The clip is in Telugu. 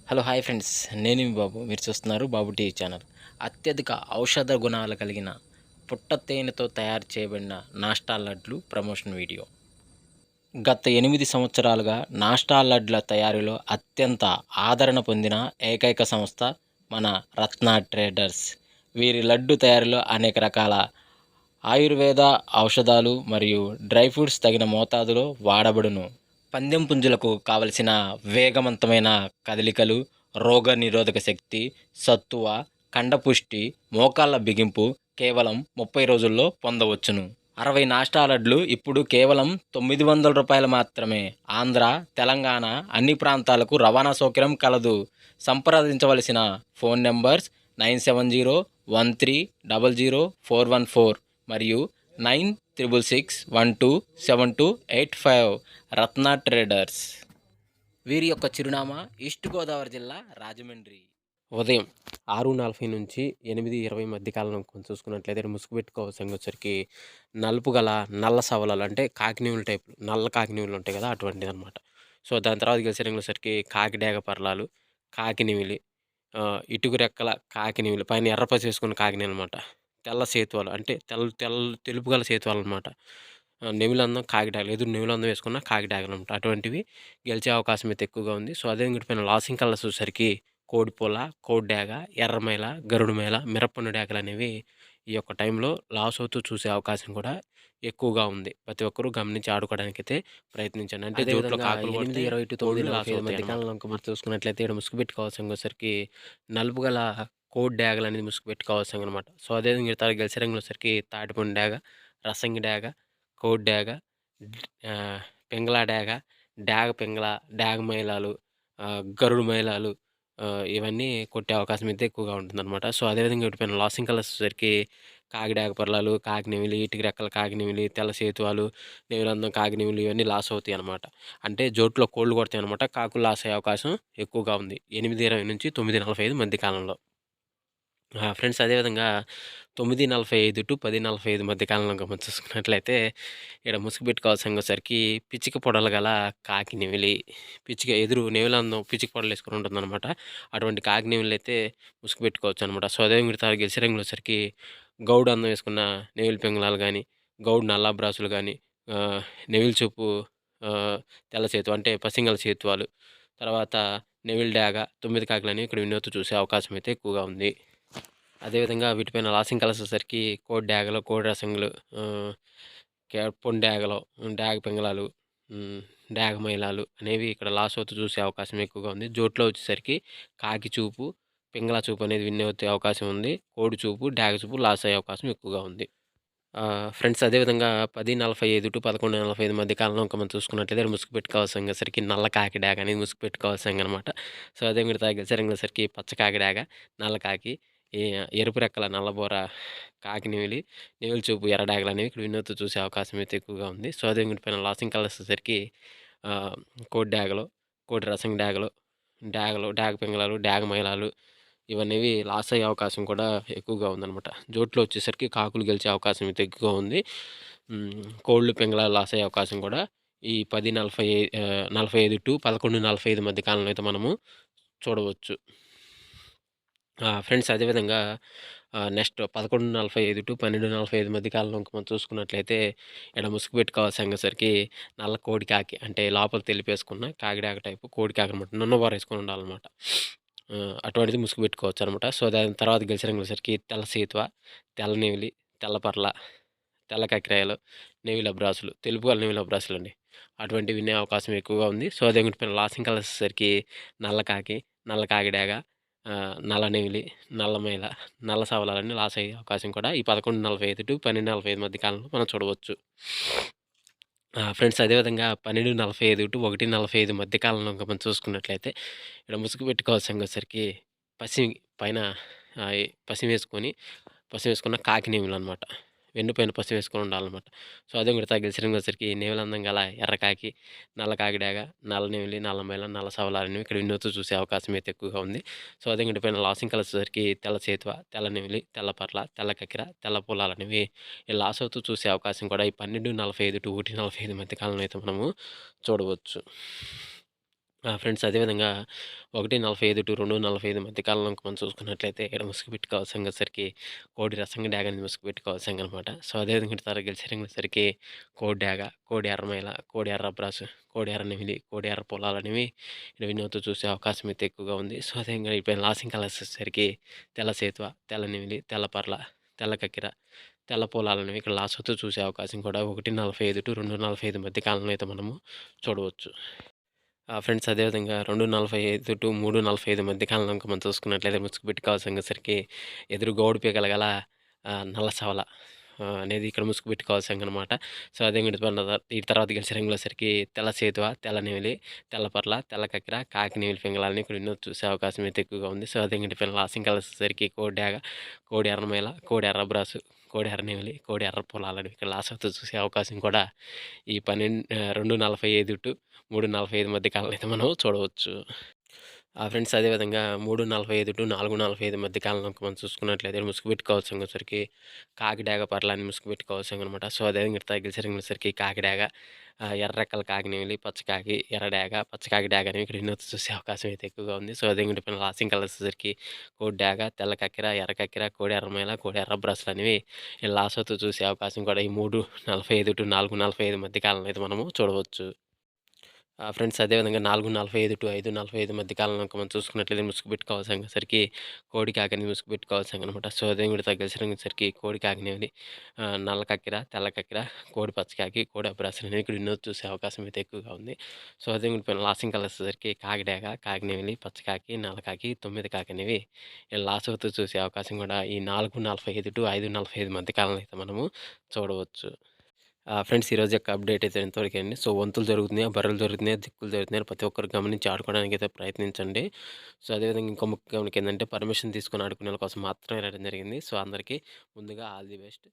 Hello hi friends. నేను మీ బాబు. మీరు చూస్తున్నారు బాబు టీవీ ఛానల్. అత్యధిక ఔషధ గుణాలు కలిగిన పుట్ట తేనెతో తయారు చేయబడిన నాస్టా లడ్లు ప్రమోషన్ వీడియో. గత 8 సంవత్సరాలుగా నాస్టా లడ్ల తయారీలో అత్యంత ఆదరణ పొందిన ఏకైక సంస్థ మన రత్న ట్రేడర్స్. వీరి లడ్డు తయారీలో అనేక రకాల ఆయుర్వేద ఔషధాలు మరియు డ్రై ఫ్రూట్స్ తగిన మోతాదులో వాడబడును. పందెం పుంజులకు కావలసిన వేగవంతమైన కదలికలు, రోగనిరోధక శక్తి, సత్తువ, కండపుష్టి, మోకాళ్ళ బిగింపు కేవలం 30 రోజుల్లో పొందవచ్చును. 60 నాస్టా లడ్లు ఇప్పుడు కేవలం ₹900 మాత్రమే. ఆంధ్ర, తెలంగాణ అన్ని ప్రాంతాలకు రవాణా సౌకర్యం కలదు. సంప్రదించవలసిన ఫోన్ నంబర్స్ 9701300414 మరియు 9666127285. రత్న ట్రేడర్స్. వీరి యొక్క చిరునామా ఈస్ట్ గోదావరి జిల్లా రాజమండ్రి. ఉదయం 6:40 నుంచి 8:20 మధ్య కాలంలో చూసుకున్నట్లయితే ముసుగు పెట్టుకోవాల్సిన వచ్చరికి నలుపు గల నల్ల సవలాలు అంటే కాకినీవులు టైప్ నల్ల కాకినీవులు ఉంటాయి కదా, అటువంటిది అనమాట. సో దాని తర్వాత గెలిచేసరికి కాకిడేగ పర్లాలు, కాకినివిలి, ఇటుకు రెక్కల కాకినివిలి, పైన ఎర్రపసి వేసుకున్న కాకిని అనమాట. తెల్ల సేతువాలు అంటే తెలుపు గల సేతువాలు అనమాట. నెమిలందం కాకిడాగలు, ఎదురు నెమిలందం వేసుకున్న కాకిడాగలు అనమాట. అటువంటివి గెలిచే అవకాశం అయితే ఎక్కువగా ఉంది. సో అదే పైన లాసింగ్ కలర్స్ వచ్చేసరికి కోడిపూల, కోడిడాగ, ఎర్రమైల, గరుడుమైల, మిరపపండు డేగలు అనేవి ఈ యొక్క టైంలో లాస్ అవుతూ చూసే అవకాశం కూడా ఎక్కువగా ఉంది. ప్రతి ఒక్కరూ గమనించి ఆడుకోవడానికి అయితే ప్రయత్నించండి. అంటే జోట్లో కాకులు 8:20 to 9:45 మధ్య కాలంలో మనం చూసుకున్నట్లయితే ఇక్కడ ముసుగు పెట్టుకోవాల్సిన వచ్చరికి నలుపు గల కోడి డాగలు అనేది ముసుగు పెట్టుకోవాల్సిన అనమాట. సో అదేవిధంగా తర్వాత గెలిచే రంగులు వచ్చరికి తాటిపండు డాగ, రసంగి డాగ, కోడి డాగ, పింగళ డాగ, డాగ పింగళ, డాగ మైలాలు, గరుడు మైలాలు, ఇవన్నీ కొట్టే అవకాశం అయితే ఎక్కువగా ఉంటుందన్నమాట. సో అదేవిధంగా వీటిపైన లాసింగ్ కలర్స్ వచ్చేసరికి కాకిడాగ పర్లాలు, కాకినెమిలి, ఇటుక రెక్కల కాకినెమిలి, తెల్ల సేతువాలు, నెమిలందం కాకినెమిలి ఇవన్నీ లాస్ అవుతాయి అనమాట. అంటే జోట్లో కోళ్ళు కొడతాయి అనమాట. కాకులు లాస్ అయ్యే అవకాశం ఎక్కువగా ఉంది 8:20 నుంచి 9:45 మధ్య కాలంలో. ఫ్రెండ్స్ అదేవిధంగా 9:45 to 10:45 మధ్య కాలంలో మనం చూసుకున్నట్లయితే ఇక్కడ ముసుగు పెట్టుకోవాల్సరికి పిచ్చిక పొడలు గల కాకినెమిలి, పిచ్చిక ఎదురు నెమిలందం పిచ్చిక పొడలు వేసుకొని ఉంటుందన్నమాట. అటువంటి కాకినెమిలి అయితే ముసుగు పెట్టుకోవచ్చు అనమాట. సో అదేవిధంగా గెలిచే రంగులు వచ్చరికి గౌడు అందం వేసుకున్న నెమిలి పింగళాలు కానీ, గౌడు నల్లా బ్రాసులు కానీ, నెమిలి చూపు తెల్ల చేతు అంటే పసింగల చేతువాలు, తర్వాత నెమిలి డాగ, 9 కాకులని ఇక్కడ వినోత్తు చూసే అవకాశం అయితే ఎక్కువగా ఉంది. అదేవిధంగా వీటిపైన లాసింగ్ కలర్స్ వచ్చేసరికి కోడి డాగలు, కోడి రసంగులు, పొండి డాగలు, డాగ పింగళాలు, డాగ మైలాలు అనేవి ఇక్కడ లాస్ అవుతూ చూసే అవకాశం ఎక్కువగా ఉంది. జోట్లో వచ్చేసరికి కాకి చూపు, పింగళ చూపు అనేది విన్ అవుతే అవకాశం ఉంది. కోడి చూపు, డాగ చూపు లాస్ అయ్యే అవకాశం ఎక్కువగా ఉంది. ఫ్రెండ్స్ అదేవిధంగా 10:45 to 11:45 మధ్య కాలంలో ఇంకా మనం చూసుకున్నట్లయితే ముసుగు పెట్టుకోవాల్సరికి నల్ల కాకి డాగ అనేది ముసుగు పెట్టుకోవాల్సిందనమాట. సో అదే మీరు గెలిచే పచ్చ కాకి డాగ, నల్ల కాకి, ఎరుపు రెక్కల నల్లబోర కాకినెమిలి, నెమిలి చూపు ఎర్ర డాగలు అనేవి ఇక్కడ వినోత్తు చూసే అవకాశం అయితే ఎక్కువగా ఉంది. సో అదే పైన లాసింగ్ కలర్స్ వచ్చేసరికి కోడి డాగలు, కోడి రసంగి డాగలు, డాగ పింగళాలు, డాగ మైలాలు ఇవన్నీ లాస్ అయ్యే అవకాశం కూడా ఎక్కువగా ఉందన్నమాట. జోట్లో వచ్చేసరికి కాకులు గెలిచే అవకాశం అయితే ఎక్కువగా ఉంది. కోళ్ళు పింగళాలు లాస్ అయ్యే అవకాశం కూడా ఈ 10:45 to 11:45 మధ్య కాలంలో అయితే మనము చూడవచ్చు. ఫ్రెండ్స్ అదేవిధంగా నెక్స్ట్ 11:45 to 12:45 మధ్య కాలంలో మనం చూసుకున్నట్లయితే ఇక్కడ ముసుగు పెట్టుకోవాల్సరికి నల్ల కోడి కాకి అంటే లోపల తెలిపేసుకున్న కాకిడాక టైపు కోడి కాకి అనమాట. నున్నబోర వేసుకొని ఉండాలన్నమాట. అటువంటిది ముసుగు పెట్టుకోవచ్చు అనమాట. సో దాని తర్వాత గెలిచే రంగులసరికి తెల్ల సేతువ, తెల్ల నెమిలి, తెల్ల పర్ల, తెల్ల కక్కిరాయలు, నెమిలి అబ్రాసులు, తెలుపు గల నెమిలి అబ్రాసులు అండి. అటువంటివి వినే అవకాశం ఎక్కువగా ఉంది. సో అదే పైన లాసింగ్ కలర్స్ వచ్చేసరికి నల్ల కాకి, నల్ల కాకిడాగ, నల్ల నెమిలి, నల్ల మైల, నల్ల సవలాలన్నీ లాస్ అయ్యే అవకాశం కూడా ఈ 11:45 to 12:45 మధ్య కాలంలో మనం చూడవచ్చు. ఫ్రెండ్స్ అదేవిధంగా 12:45 to 1:45 మధ్య కాలంలో మనం చూసుకున్నట్లయితే ఇక్కడ ముసుగు పెట్టుకోవాల్సరికి పైన పసి వేసుకున్న కాకినెమిలి అనమాట. వెన్నుపైన పసి వేసుకొని ఉండాలన్నమాట. సో అదే మిగతా గెలిచరికి నెమిలందం గల ఎర్రకాకి, నల్ల కాకిడాగ, నల్ల నెమిలి, నల్ల మైల, నల్ల సవలాలని ఇక్కడ వినోత్తు చూసే అవకాశం అయితే ఎక్కువగా ఉంది. సో అదే పైన లాసింగ్ కలర్స్ వచ్చేసరికి తెల్ల చేతువ, తెల్ల నెమిలి, తెల్ల పర్ల, తెల్ల కక్కిర, తెల్ల పొలాలు అనేవి లాస్ అవుతూ చూసే అవకాశం కూడా ఈ 12:45 to 1:45 మధ్య కాలంలో అయితే మనము చూడవచ్చు. ఫ్రెండ్స్ అదేవిధంగా 1:45 టు 2:45 మధ్య కాలంలో మనం చూసుకున్నట్లయితే ఇక్కడ ముసుగుపిట్ట కవసంగా సరికి కోడి రసంగి డ్యాగ్ అనేది ముసుగుపిట్ట కవసంగా అనమాట. సో, అదేవిధంగా ఇటు తరగ గెలిచేరంగుల సరికి కోడి డ్యాగ, కోడి ఎర్రమైల, కోడి ఎర్ర అబ్రాసు, కోడి ఎర్ర నెమిలి, కోడి ఎర్ర పొలాలనేవి ఇక్కడ వినోద్తో చూసే అవకాశం అయితే ఎక్కువగా ఉంది. సో, అదేవిధంగా ఇప్పుడు లాసింగ్ కలర్స్ వచ్చేసరికి తెల్ల సేతువ, తెల్ల నెమిలి, తెల్ల పర్ల, తెల్ల కక్కెర, తెల్ల పొలాలనేవి ఇక్కడ లాసోతో చూసే అవకాశం కూడా 1:45 టు 2:45 మధ్య కాలంలో అయితే మనము చూడవచ్చు. ఫ్రెండ్స్ అదేవిధంగా 2:45 టు 3:45 మధ్య కాలంలో గనుక మనం చూసుకున్నట్లయితే ముసుగుపిట్ట కావాల్సంగసరికి ఎదురు గౌడు పీకల గల నల్ల సవల అనేది ఇక్కడ ముసుగుపిట్ట కావాల్సంగనమాట. సో, అదే ఇటు తర్వాత గెలిచే రంగులసరికి తెల్ల సేతువ, తెల్ల నెమిలి, తెల్ల పర్ల, తెల్ల కక్కెర, కాకి నెమిలి పింగళాలని ఇక్కడ ఎన్నో చూసే అవకాశం అయితే ఎక్కువగా ఉంది. సో, అదే లాసింగ్ కలర్సరికి కోడి డాగ, కోడి ఎర్రమైల, కోడి ఎర్ర బ్రాసు, కోడి ఎర్ర నెమిలి, కోడి ఎర్ర పొలాలని ఇక్కడ లాస్ట్‌తో చూసే అవకాశం కూడా ఈ 2:45 టు 3:45 మధ్య కాలంలో అయితే మనం చూడవచ్చు. ఫ్రెండ్స్ అదేవిధంగా 3:45 టు 4:45 మధ్య కాలంలో మనం చూసుకున్నట్లయితే ముసుగుపిట్ట కవసంగొచ్చేసరికి కాకిడాగ పర్లాని ముసుగుపిట్ట కవసంగనమాట. సో, అదేవిధంగా ఇటు తగిలిసరికి కాకిడాగ, ఎర్ర రెక్కల కాకినెమిలి, పచ్చకాకి, ఎర్రడాగ, పచ్చకాకి డాగ అనేవి ఇక్కడ వినోద్ చూసే అవకాశం అయితే ఎక్కువగా ఉంది. సో, అదేవిధంగా ఇటు లాసింగ్ కలర్స్ వచ్చేసరికి కోడి డాగ, తెల్ల కక్కెర, ఎర్ర కక్కెర, కోడి ఎర్రమైల, కోడి ఎర్ర బ్రస్‌లనేవి ఈ లాసోతో చూసే అవకాశం కూడా ఈ 3:45 టు 4:45 మధ్య కాలంలో అయితే మనము చూడవచ్చు. ఫ్రెండ్స్ అదేవిధంగా 4:45 టు 5:45 మధ్య కాలంలో మనం చూసుకున్నట్లయితే ముసుగుపిట్ట కవసంగసరికి కోడి కాకని ముసుగుపిట్ట కవసంగనమాట. సో, అదే కూడా తగ్గసరికి కోడి కాకినేని నల్ల కక్కెర, తెల్ల కక్కెర, కోడి పచ్చకాకి, కోడి అబ్రాసనేవి ఇక్కడ వినోద్ చూసే అవకాశం అయితే ఎక్కువగా ఉంది. సో, అదే కూడా లాసింగ్ కలర్స్ వచ్చేసరికి కాకిడాగ, కాకినెమిలి, పచ్చకాకి, నల్లకాకి, 9 కాకి అనేవి లాస్ట్‌తో చూసే అవకాశం కూడా ఈ 4:45 టు 5:45 మధ్య కాలంలో అయితే మనము చూడవచ్చు. ఫ్రెండ్స్ ఈరోజు యొక్క అప్డేట్ అయితే ఇంతవరకే అండి. సో, వంతులు జరుగుతున్నాయా, బర్రెలు జరుగుతున్నాయా, దిక్కులు జరుగుతున్నాయా ప్రతి ఒక్కరు గమనించి ఆడుకోవడానికి అయితే ప్రయత్నించండి. సో, అదేవిధంగా ఇంకో ముఖ్య గమనిక ఏందంటే పర్మిషన్ తీసుకొని ఆడుకునే కోసం మాత్రమే రాయడం జరిగింది. సో, అందరికీ ముందుగా ఆల్ ది బెస్ట్.